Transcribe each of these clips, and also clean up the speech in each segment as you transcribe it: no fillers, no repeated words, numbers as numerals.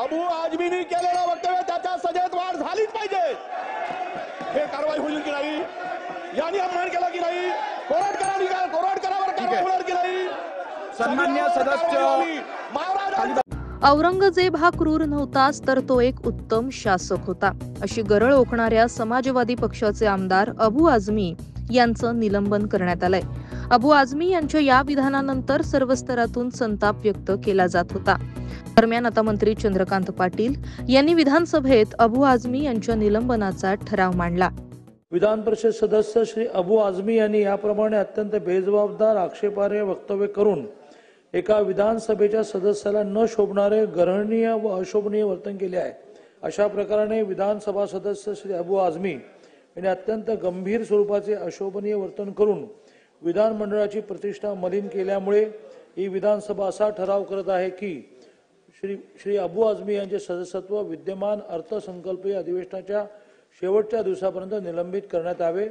अबू आझमीनी केलेलं वक्तव्य त्याच्या सजेत वाढ झालीच पाहिजे। हे कारवाई होईल की नाही, यांनी अपमान केला की नाही, कोराटकरावर कारवाई होणार की नाही। सन्मान्य सदस्य औरंगजेब हा क्रूर नव्हताच तर तो एक उत्तम शासक होता, अशी गरळ ओकणाऱ्या समाजवादी पक्षाचे आमदार अबू आझमी यांचं निलंबन करण्यात आलंय। अबू आझमी यांच्या या विधानानंतर सर्व स्तरातून संताप व्यक्त केला जात होता। दरम्यान आता मंत्री चंद्रकांत पाटील यांनी विधानसभेत अबू आझमी यांच्या निलंबनाचा ठराव मांडला। विधान परिषद सदस्य श्री अबू आझमी यांनी याप्रमाणे अत्यंत बेजबाबदार आक्षेपार्ह वक्तव्य करून एका विधानसभेच्या सदस्याला न शोभणारे गर्हणीय व अशोभनीय वर्तन केले आहे। अशा प्रकारे विधानसभा सदस्य श्री अबू आझमी यांनी अत्यंत गंभीर स्वरूपाचे अशोभनीय वर्तन करून विधानमंडळाची प्रतिष्ठा मलिन केल्यामुळे ही विधानसभा असा ठराव करत आहे की श्री अबू आझमी यांचे सदस्यत्व विद्यमान अर्थसंकल्पीय अधिवेशनाच्या शेवटच्या दिवसापर्यंत निलंबित करण्यात यावे।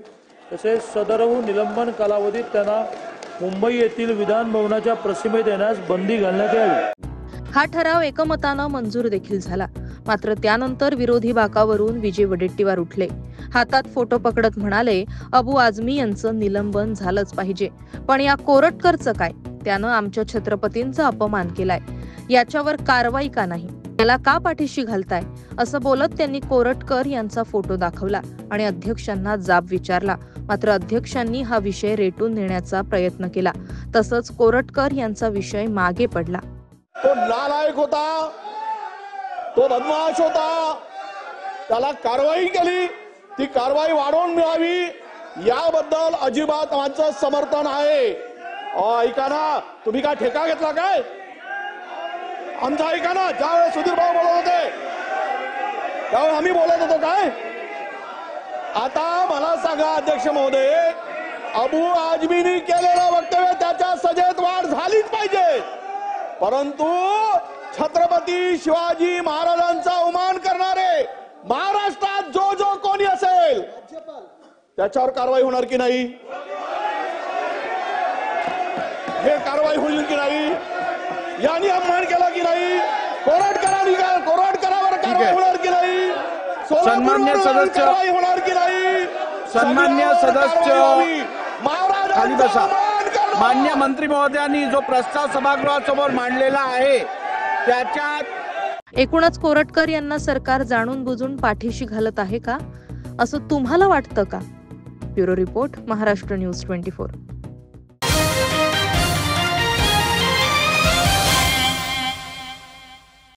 तसेच सदरहून निलंबन कालावधीत त्यांना मुंबई येथील विधान भवनाच्या प्रसीमेत येण्यास बंदी घालण्यात यावी। हा ठराव एकमतानं मंजूर देखील झाला। मात्र त्यानंतर विरोधी बाकावरून विजय वडेट्टीवार उठले, हातात फोटो पकडत म्हणाले, अबू आझमी यांचं निलंबन झालंच पाहिजे, पण या कोरटकरचं काय, त्यानं आमच्या छत्रपतींचा अपमान केलाय, याच्यावर कारवाई का नाही, त्याला का पाठीशी घालताय, असं बोलत त्यांनी कोरटकर यांचा फोटो दाखवला आणि अध्यक्षांना जाब विचारला। मात्र अध्यक्षांनी हा विषय रेटून नेण्याचा प्रयत्न केला, तसंच कोरटकर यांचा विषय मागे पडला। तो नालायक होता, तो बदमाश होता, त्याला कारवाई केली, ती कारवाई वाढवून मिळावी याबद्दल अजिबात आमचं समर्थन आहे। ऐका ना, तुम्ही काय ठेका घेतला काय? आमचा ऐका ना, ज्यावेळेस सुधीर भाऊ बोलत होते त्यावेळेस आम्ही बोलत होतो काय? आता मला सांगा अध्यक्ष महोदय, अबू आझमीनी केलेलं वक्तव्य त्याच्या सजेत वाढ झालीच पाहिजे, परंतु छत्रपती शिवाजी महाराजांचा अवमान करणारे महाराष्ट्रात जो कोणी असेल त्याच्यावर कारवाई होणार की नाही? हे कारवाई होईल की नाही, यांनी अपमान केला की नाही, कोराटकरावर कारवाई होणार की नाही, सन्मान्य सदस्य होणार की नाही, सन्मान्य सदस्य खाली बसा। मान्य मंत्री महोदयांनी जो प्रस्ताव सभागृहासमोर मांडलेला आहे त्याच्यात एकूणच कोरटकर यांना सरकार जाणून बुजून पाठीशी घालत आहे का, असं तुम्हाला वाटतं का? Bureau report, Maharashtra news 24।